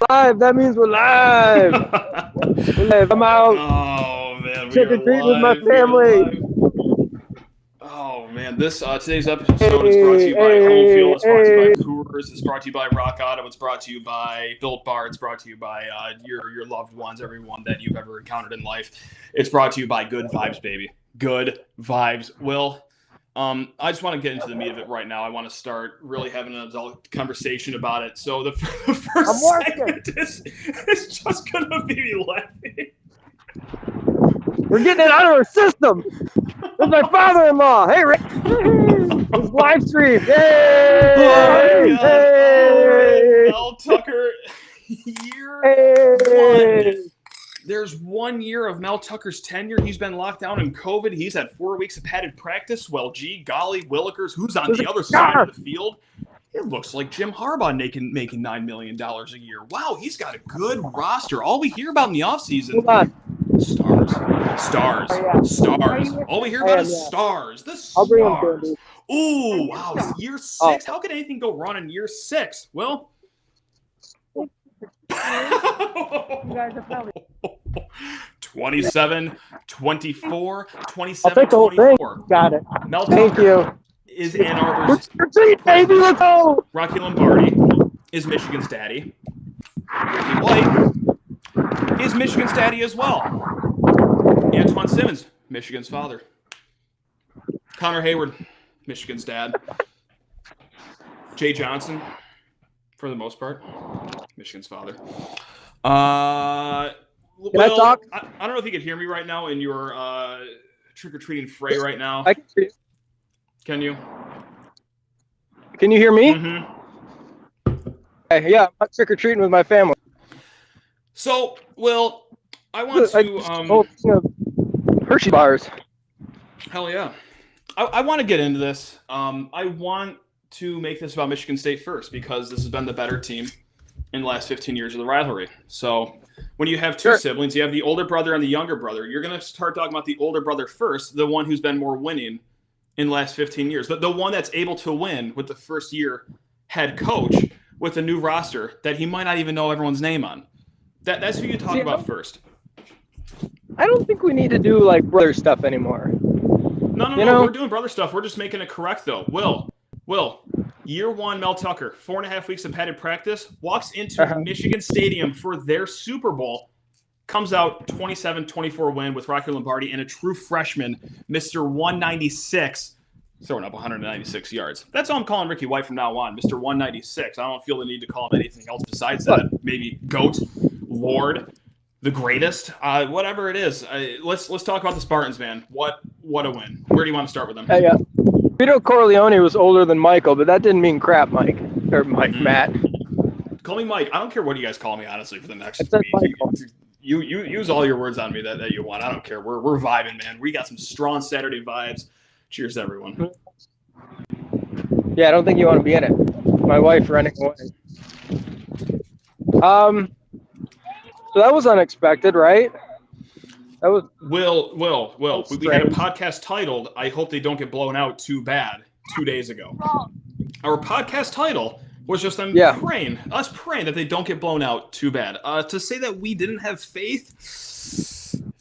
live. That means we're live. We're live. I'm out. Oh man, we Trick are or treat with my live. We are family. live. Oh man, this today's episode is brought to Hey, you by Home Fuel. It's brought to you by hey. Coors. It's brought to you by Rock Auto. It's brought to you by Built Bar. It's brought to you by your loved ones, everyone that you've ever encountered in life. It's brought to you by Good Vibes, baby. Good vibes. Will. I just want to get into the meat of it right now. I want to start really having an adult conversation about it. So the first segment is just going to be me laughing. We're getting it out of our system. With my father-in-law. Hey, Rick. It's live stream. Yay! Oh, Hey! Mel Tucker, year one. There's 1 year of Mel Tucker's tenure. He's been locked down in COVID. He's had 4 weeks of padded practice. Well, gee, golly, Willikers, who's on the other side of the field? It looks like Jim Harbaugh making $9 million a year. Wow, he's got a good roster. All we hear about in the offseason, stars. All we hear about is stars. The stars. Ooh, wow, year 6. How could anything go wrong in year 6? Well, 27, 24, 27, 24. Got it. Mel Thank Tucker you. is Ann Arbor's baby. Let's go. Rocky Lombardi is Michigan's daddy. Ricky White is Michigan's daddy as well. Antoine Simmons, Michigan's father. Connor Hayward, Michigan's dad. Jay Johnson, for the most part, Michigan's father. Can I talk? I don't know if you can hear me right now in your trick-or-treating fray right now. I can hear you. Can you? Can you hear me? Mm-hmm. Okay, yeah, I'm trick-or-treating with my family. So, Will, I want to... Hershey bars. Hell yeah. I want to get into this. I want to make this about Michigan State first because this has been the better team in the last 15 years of the rivalry. So when you have two siblings, you have the older brother and the younger brother. You're going to start talking about the older brother first, the one who's been more winning in the last 15 years. The one that's able to win with the first-year head coach with a new roster that he might not even know everyone's name on. That's who you talk about first. I don't think we need to do, like, brother stuff anymore. No, we're doing brother stuff. We're just making it correct, though. Will, year 1, Mel Tucker, 4.5 weeks of padded practice, walks into Michigan Stadium for their Super Bowl, comes out 27-24 win with Rocky Lombardi and a true freshman, Mr. 196, throwing up 196 yards. That's all I'm calling Ricky White from now on, Mr. 196. I don't feel the need to call him anything else besides that. Maybe GOAT, Lord, the greatest, whatever it is. Let's talk about the Spartans, man. What a win. Where do you want to start with them? Hey, Vito Corleone was older than Michael, but that didn't mean crap, Mike. Or Mike, Matt. Call me Mike. I don't care what you guys call me, honestly, for the next week. You use all your words on me that you want. I don't care. We're vibing, man. We got some strong Saturday vibes. Cheers to everyone. Yeah, I don't think you want to be in it. My wife running away. So that was unexpected, right? That was Will. We had a podcast titled "I Hope They Don't Get Blown Out Too Bad" 2 days ago. Our podcast title was just praying that they don't get blown out too bad. To say that we didn't have faith,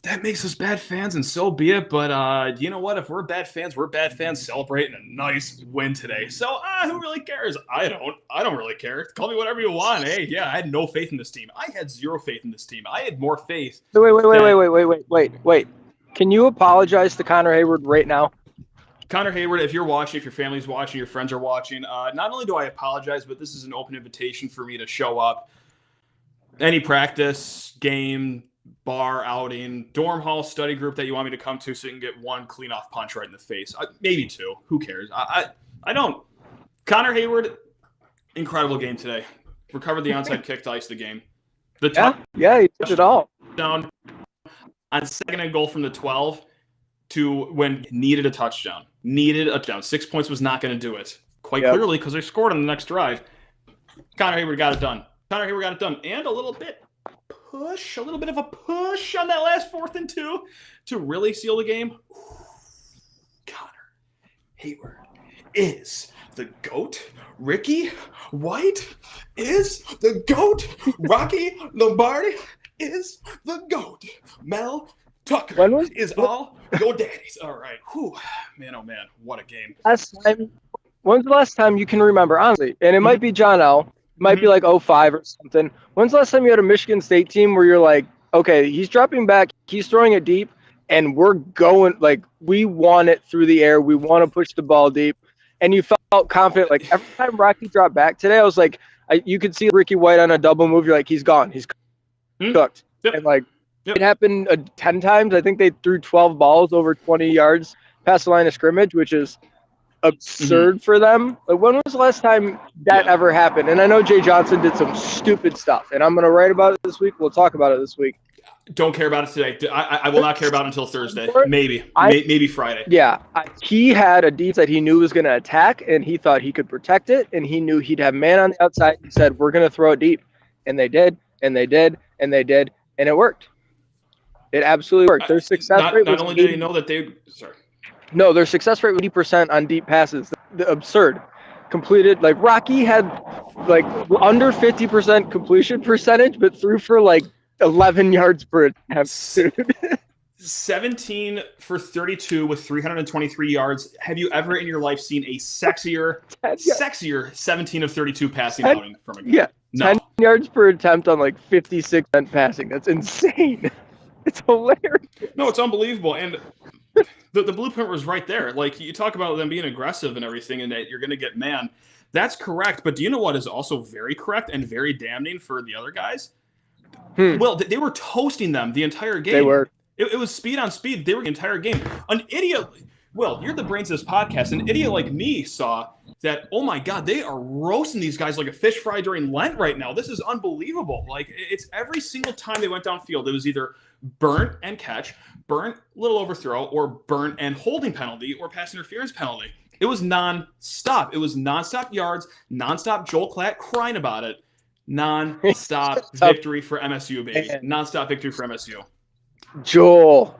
that makes us bad fans, and so be it. But you know what? If we're bad fans celebrating a nice win today. So who really cares? I don't really care. Call me whatever you want. Hey, yeah, I had no faith in this team. I had zero faith in this team. I had more faith. Wait. Can you apologize to Connor Hayward right now? Connor Hayward, if you're watching, if your family's watching, your friends are watching, not only do I apologize, but this is an open invitation for me to show up. Any practice, game, bar, outing, dorm hall, study group that you want me to come to so you can get one clean-off punch right in the face. Maybe two. Who cares? I don't. Connor Hayward, incredible game today. Recovered the onside kick to ice the game. He did it all. Down on second and goal from the 12 to when needed a touchdown. 6 points was not going to do it. Quite clearly because they scored on the next drive. Connor Hayward got it done. And a little bit of a push on that last 4th and 2 to really seal the game. Connor Hayward is the GOAT. Ricky White is the GOAT. Rocky Lombardi is the GOAT. Mel Tucker is all your daddies. All right. Whew. Man, oh man, what a game. When's the last time you can remember, honestly? And it might be John L. It might be like 05 or something. When's the last time you had a Michigan State team where you're like, okay, he's dropping back, he's throwing it deep, and we're going, like, we want it through the air. We want to push the ball deep. And you felt confident. Like, every time Rocky dropped back today, I was like, you could see Ricky White on a double move. You're like, he's gone. He's cooked. Yep. And, like, it happened 10 times. I think they threw 12 balls over 20 yards past the line of scrimmage, which is absurd for them. Like, when was the last time that ever happened? And I know Jay Johnson did some stupid stuff, and I'm going to write about it this week. We'll talk about it this week. Don't care about it today. I will not care about it until Thursday. Maybe Friday. Yeah. He had a defense that he knew was going to attack, and he thought he could protect it, and he knew he'd have man on the outside. He said, we're going to throw it deep. And they did, and they did, and they did, and it worked. It absolutely worked. Their success rate was not only did he know that they – sorry. No, their success rate was 80% on deep passes. Absurd. Completed, like, Rocky had, like, under 50% completion percentage, but threw for, like, 11 yards per attempt. 17 for 32 with 323 yards. Have you ever in your life seen a sexier 17 of 32 passing outing from a guy? Yeah, no. 10 yards per attempt on, like, 56% passing. That's insane. It's hilarious. No, it's unbelievable. And the blueprint was right there. Like, you talk about them being aggressive and everything and that you're going to get man. That's correct. But do you know what is also very correct and very damning for the other guys? Well, they were toasting them the entire game. They were. It was speed on speed. They were the entire game. An idiot. Well, you're the brains of this podcast. An idiot like me saw that, oh my God, they are roasting these guys like a fish fry during Lent right now. This is unbelievable. Like, it's every single time they went downfield, it was either burnt and catch, burnt little overthrow, or burnt and holding penalty, or pass interference penalty. It was nonstop. It was nonstop yards, nonstop Joel Klatt crying about it. Non-stop victory for MSU, baby. Non-stop victory for MSU. Joel.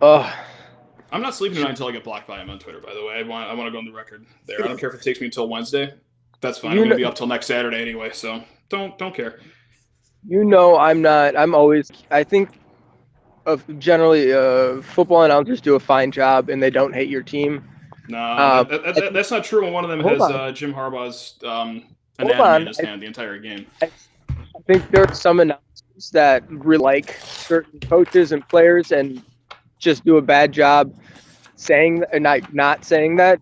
I'm not sleeping tonight until I get blocked by him on Twitter, by the way. I want to go on the record there. I don't care if it takes me until Wednesday. That's fine. I'm going to be up till next Saturday anyway, so don't care. You know, I think generally football announcers do a fine job and they don't hate your team. No, that's not true when one of them has Jim Harbaugh's anatomy in his hand the entire game. I think there are some announcers that really like certain coaches and players and just do a bad job saying and not saying that.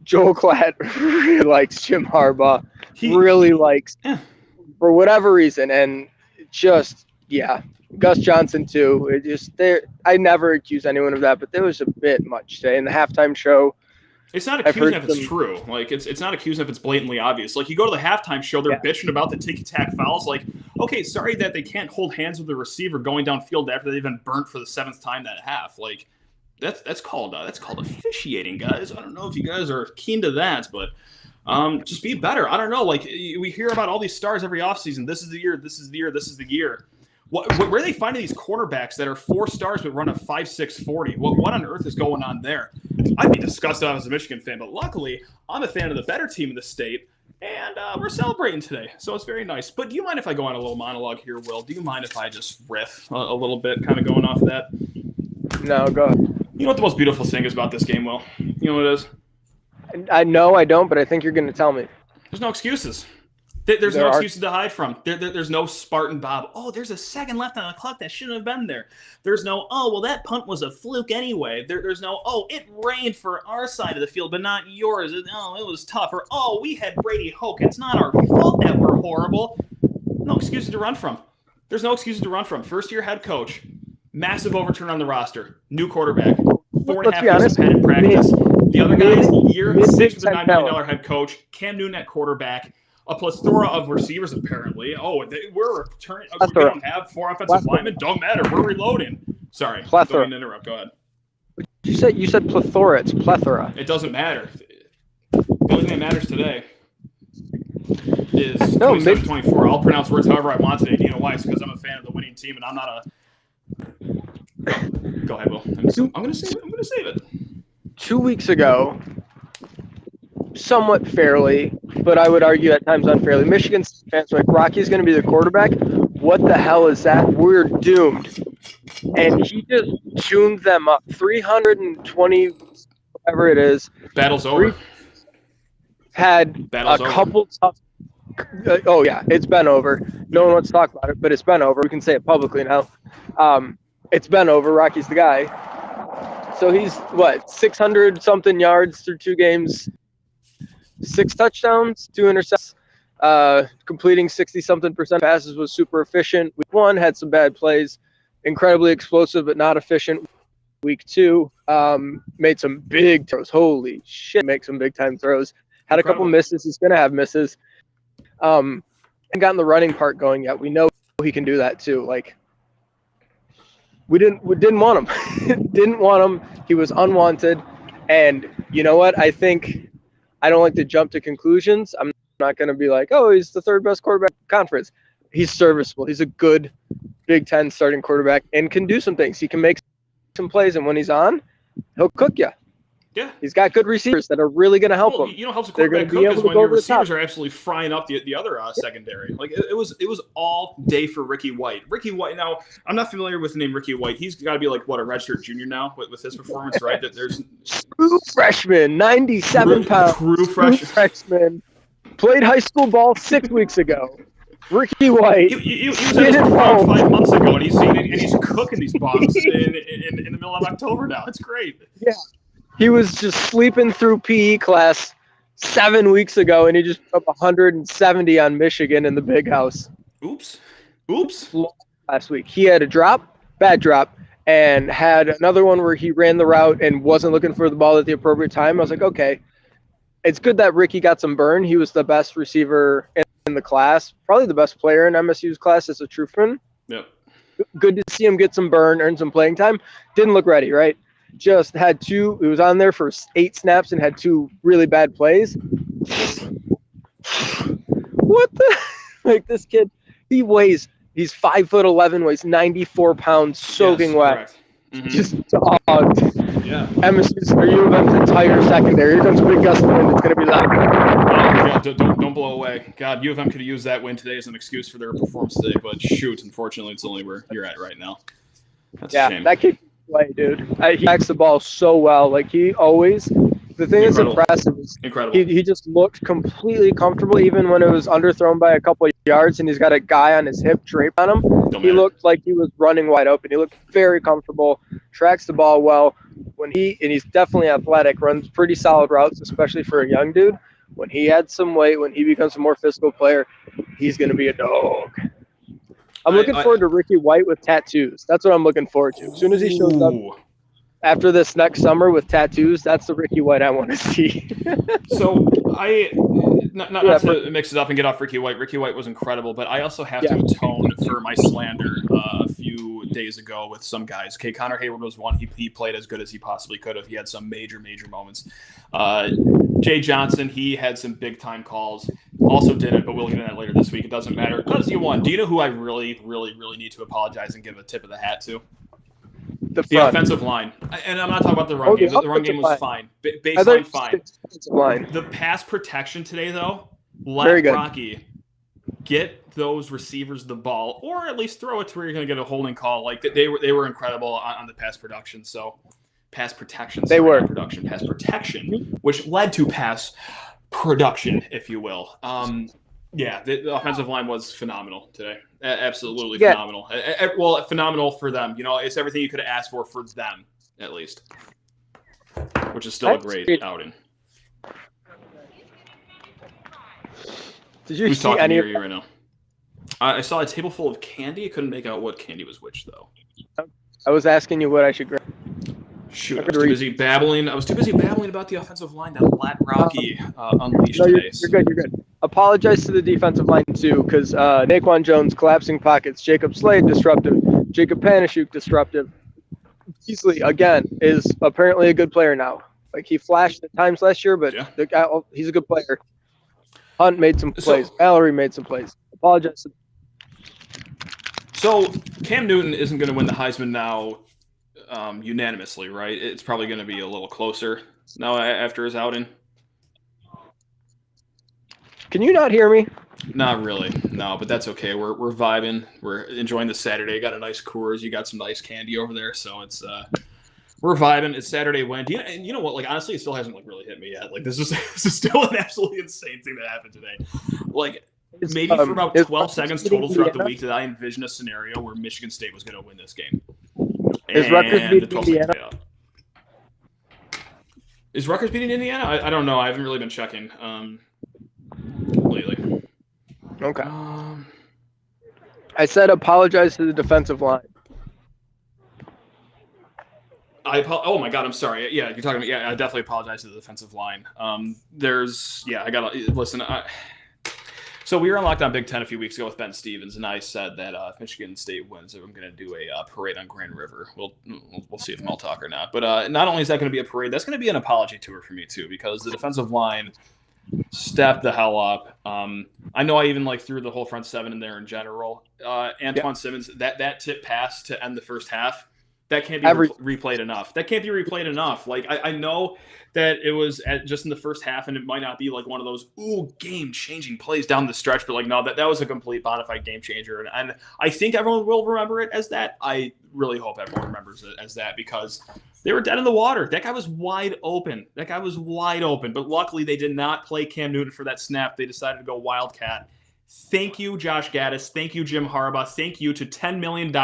Joel Klatt really likes Jim Harbaugh. He really likes for whatever reason, and just Gus Johnson too. It just I never accuse anyone of that, but there was a bit much today in the halftime show. It's not accusing if it's true. Like, it's not accusing if it's blatantly obvious. Like, you go to the halftime show, they're bitching about the ticky-tack fouls. Like, okay, sorry that they can't hold hands with the receiver going downfield after they've been burnt for the 7th time that half. Like, that's called officiating, guys. I don't know if you guys are keen to that, but just be better. I don't know. Like, we hear about all these stars every offseason. This is the year. This is the year. This is the year. Where are they finding these quarterbacks that are 4 stars but run a 5.6 40? What on earth is going on there? I'd be disgusted if I was a Michigan fan, but luckily I'm a fan of the better team in the state, and we're celebrating today, so it's very nice. But do you mind if I go on a little monologue here, Will? Do you mind if I just riff a little bit, kind of going off of that? No, go ahead. You know what the most beautiful thing is about this game, Will? You know what it is? I know I don't, but I think you're going to tell me. There's no excuses. There's no excuses to hide from. There's no Spartan Bob. Oh, there's a second left on the clock that shouldn't have been there. There's no, oh, well, that punt was a fluke anyway. There's no, oh, it rained for our side of the field, but not yours. Oh, it was tough. Or, oh, we had Brady Hoke. It's not our fault that we're horrible. No excuses to run from. There's no excuses to run from. First-year head coach, massive overturn on the roster, new quarterback, 4.5 years of padded practice. The other guys, year 6 with a $9 million head coach, Cam Newton at quarterback. A plethora of receivers, apparently. Oh, we're returning. We don't have 4 offensive linemen. Don't matter. We're reloading. Sorry. Plethora. Don't mean to interrupt. Go ahead. You said plethora. It's plethora. It doesn't matter. The only thing that matters today is 27-24. I'll pronounce words however I want today. Do you know why? It's because I'm a fan of the winning team, and I'm not a. Go ahead, Will. I'm going to save it. 2 weeks ago, somewhat fairly, but I would argue at times unfairly. Michigan State fans are like, Rocky's going to be the quarterback. What the hell is that? We're doomed. And he just tuned them up. 320, whatever it is. Battle's over. Had Battle's a over. couple tough. Oh, yeah, it's been over. No one wants to talk about it, but it's been over. We can say it publicly now. It's been over. Rocky's the guy. So he's, 600-something yards through 2 games, 6 touchdowns, 2 interceptions, completing 60-something% passes, was super efficient. Week 1 had some bad plays, incredibly explosive but not efficient. Week 2 made some big throws. Holy shit, make some big-time throws. Had a couple misses. He's going to have misses. Hasn't gotten the running part going yet. We know he can do that too. Like, we didn't want him. Didn't want him. He was unwanted. And you know what? I think I don't like to jump to conclusions. I'm not going to be like, oh, he's the 3rd best quarterback in the conference. He's serviceable. He's a good Big Ten starting quarterback and can do some things. He can make some plays, and when he's on, he'll cook you. Yeah. He's got good receivers that are really going to help him. You know, helps a quarterback cook is when your receivers are absolutely frying up the other secondary. Like it was all day for Ricky White. Ricky White. Now, I'm not familiar with the name Ricky White. He's got to be like what, a redshirt junior now with his performance, right? That there's true freshman, 97 pounds. True freshman. Played high school ball 6 weeks ago. Ricky White. He was at his prom 5 months ago, and he's cooking these bombs in the middle of October now. It's great. Yeah. He was just sleeping through PE class 7 weeks ago, and he just put up 170 on Michigan in the big house. Oops. Last week. He had a bad drop, and had another one where he ran the route and wasn't looking for the ball at the appropriate time. I was like, okay, it's good that Ricky got some burn. He was the best receiver in the class, probably the best player in MSU's class as a true freshman. Yep. Good to see him get some burn, earn some playing time. Didn't look ready, right? Just had 2. He was on there for 8 snaps and had 2 really bad plays. What the? Like, this kid, he's 5'11", weighs 94 pounds, soaking wet. Mm-hmm. Just dogged. Yeah. MSU's or U of M's entire secondary. Here comes a big gust of wind. It's going to be loud. Oh, don't blow away. God, U of M could have used that win today as an excuse for their performance today, but shoot, unfortunately, it's only where you're at right now. That's a shame. That kid can play, dude. He backs the ball so well. Like, he always. The thing that's impressive is he just looked completely comfortable, even when it was underthrown by a couple of yards, and he's got a guy on his hip draped on him. He looked like he was running wide open. He looked very comfortable, tracks the ball well. And he's definitely athletic, runs pretty solid routes, especially for a young dude. When he adds some weight, when he becomes a more physical player, he's going to be a dog. I'm looking forward to Ricky White with tattoos. That's what I'm looking forward to. As soon as he shows up after this next summer with tattoos, that's the Ricky White I want to see. So not to mix it up and get off Ricky White. Ricky White was incredible, but I also have to atone for my slander a few days ago with some guys. Okay, Connor Hayward was one. He played as good as he possibly could have. He had some major moments. Jay Johnson, he had some big time calls. Also didn't, but we'll get into that later this week. It doesn't matter because he won. Do you know who I really need to apologize and give a tip of the hat to? The offensive line. And I'm not talking about the run game. The run game was fine. Baseline fine. The pass protection today, though, let Rocky get those receivers the ball, or at least throw it to where you're going to get a holding call. Like they were incredible on the pass production. So pass protection. Pass protection, which led to pass production, if you will. The offensive line was phenomenal today. Absolutely phenomenal. Well, phenomenal for them. You know, it's everything you could have asked for them, at least, which is still a great outing. Did you Who's see talking any near you right now? I saw a table full of candy. I couldn't make out what candy was which, though. I was asking you what I should grab. Shoot, I was too busy babbling. About the offensive line that let Rocky unleash today. You're good. Apologize to the defensive line, too, because Naquan Jones, collapsing pockets. Jacob Slade, disruptive. Jacob Panashuk, disruptive. Beasley, again, is apparently a good player now. Like, he flashed at times last year, but the guy, he's a good player. Hunt made some plays. Mallory made some plays. Apologize. So, Cam Newton isn't going to win the Heisman now unanimously, right? It's probably going to be a little closer now after his outing. Can you not hear me? Not really, no, but that's okay. We're vibing. We're enjoying the Saturday. Got a nice Coors. You got some nice candy over there, so it's we're vibing. It's Saturday wind. And you know what? Like honestly, it still hasn't like really hit me yet. Like this is still an absolutely insane thing that happened today. Like maybe for about 12 seconds total throughout the week did I envision a scenario where Michigan State was going to win this game. Is Rutgers beating Indiana? Is Rutgers beating Indiana? I don't know. I haven't really been checking lately. Okay. I said apologize to the defensive line. Oh my God, I'm sorry. Yeah, you're talking about. Yeah, I definitely apologize to the defensive line. I gotta listen. So we were on Lockdown Big Ten a few weeks ago with Ben Stevens, and I said that if Michigan State wins, I'm going to do a parade on Grand River. We'll see if Mel talk or not. But not only is that going to be a parade, that's going to be an apology tour for me too, because the defensive line stepped the hell up. I know I even threw the whole front seven in there in general. Antoine Simmons, that tip pass to end the first half, that can't be replayed enough. That can't be replayed enough. I know that it was just in the first half, and it might not be one of those game-changing plays down the stretch, but no, that was a complete bona fide game changer, and I think everyone will remember it as that. I really hope everyone remembers it as that, because they were dead in the water. That guy was wide open. But luckily they did not play Cam Newton for that snap. They decided to go Wildcat. Thank you, Josh Gaddis. Thank you, Jim Harbaugh. Thank you to $10 million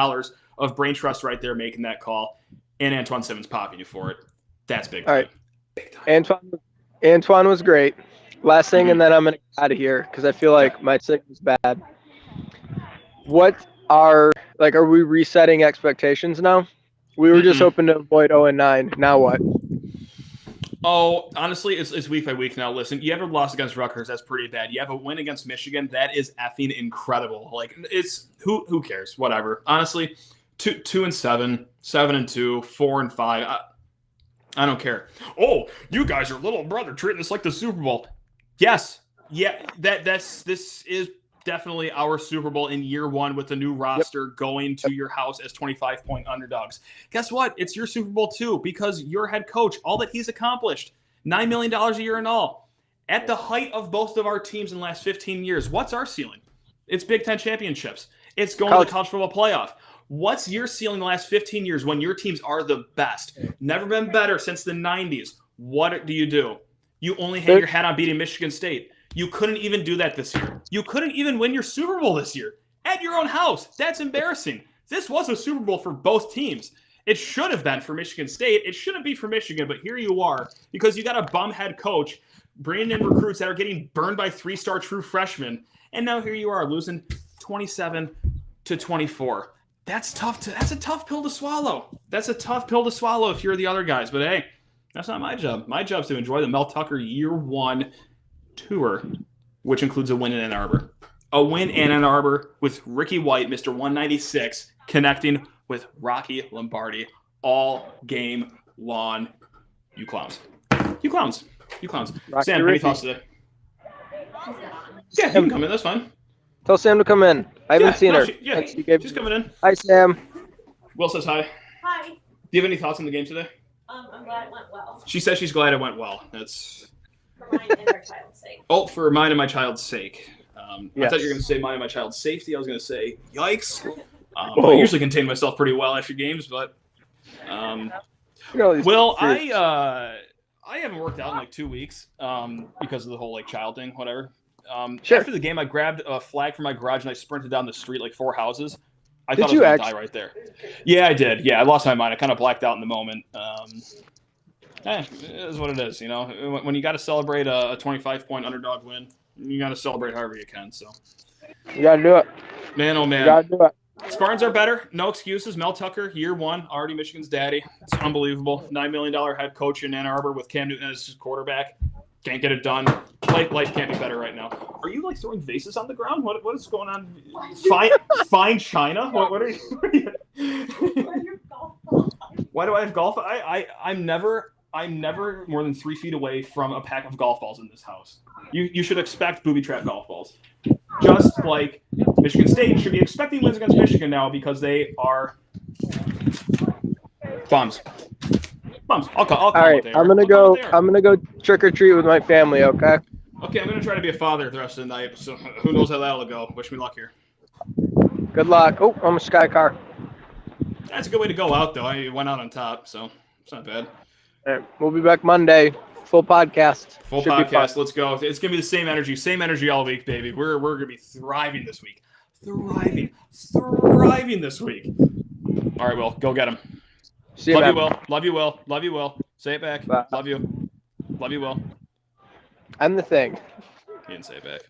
of brain trust right there making that call, and Antoine Simmons popping you for it. That's big time. All right. Big time. Antoine was great. Last thing, and then I'm going to get out of here because I feel like my signal's bad. What are we resetting expectations now? We were just hoping to avoid 0-9. Now what? Oh, honestly, it's week by week now. Listen, you have a loss against Rutgers. That's pretty bad. You have a win against Michigan. That is effing incredible. It's who cares? Whatever. Honestly, 2-7, 7-2, 4-5. I don't care. Oh, you guys are little brother treating this like the Super Bowl. Yes. Yeah, this is definitely our Super Bowl in year one with the new roster going to your house as 25-point underdogs. Guess what? It's your Super Bowl too, because your head coach, all that he's accomplished, $9 million a year in all. At the height of both of our teams in the last 15 years, what's our ceiling? It's Big Ten championships. It's going to the college football playoff. What's your ceiling the last 15 years when your teams are the best? Never been better since the 90s. What do? You only hang your hat on beating Michigan State. You couldn't even do that this year. You couldn't even win your Super Bowl this year at your own house. That's embarrassing. This was a Super Bowl for both teams. It should have been for Michigan State. It shouldn't be for Michigan, but here you are because you got a bum head coach bringing in recruits that are getting burned by 3-star true freshmen, and now here you are losing 27-24. That's tough. That's a tough pill to swallow. That's a tough pill to swallow if you're the other guys. But hey, that's not my job. My job is to enjoy the Mel Tucker year one tour, which includes a win in Ann Arbor. A win in Ann Arbor with Ricky White, Mr. 196, connecting with Rocky Lombardi all game long. You clowns. You clowns. You clowns. Rocky Sam, any thoughts today? Yeah, you can come in. That's fine. Tell Sam to come in. I haven't seen her. She's coming in. Hi, Sam. Will says hi. Hi. Do you have any thoughts on the game today? I'm glad it went well. She says she's glad it went well. That's for mine and our child's sake. Oh, for mine and my child's sake. Yes. I thought you were going to say mine and my child's safety. I was going to say, yikes. I usually contain myself pretty well after games, but well, I haven't worked out in like 2 weeks because of the whole like child thing, whatever. Sure. After the game, I grabbed a flag from my garage and I sprinted down the street like 4 houses. I thought I was going to die right there. Yeah, I did. Yeah, I lost my mind. I kind of blacked out in the moment. It is what it is, you know. When you got to celebrate a 25-point underdog win, you got to celebrate however you can. So you got to do it. Man, oh man. You got to do it. Spartans are better. No excuses. Mel Tucker, year one, already Michigan's daddy. It's unbelievable. $9 million head coach in Ann Arbor with Cam Newton as his quarterback. Can't get it done. Life can't be better right now. Are you like throwing vases on the ground? What is going on? Fine china? What are you? Why do I have golf? I'm never more than 3 feet away from a pack of golf balls in this house. You should expect booby trap golf balls. Just like Michigan State should be expecting wins against Michigan now because they are bums. I'll call all right, I'm gonna go trick or treat with my family. Okay. Okay, I'm going to try to be a father the rest of the night, so who knows how that'll go. Wish me luck here. Good luck. Oh, almost sky car. That's a good way to go out, though. I went out on top, so it's not bad. All right, we'll be back Monday. Full podcast. Full Should be fun. podcast. Let's go. It's gonna be the same energy all week, baby. We're gonna be thriving this week. Thriving this week. All right, Will, go get him. See you, Love you, man. Will. Love you, Will. Love you, Will. Say it back. Bye. Love you. Love you, Will. I'm the thing. He didn't say it back.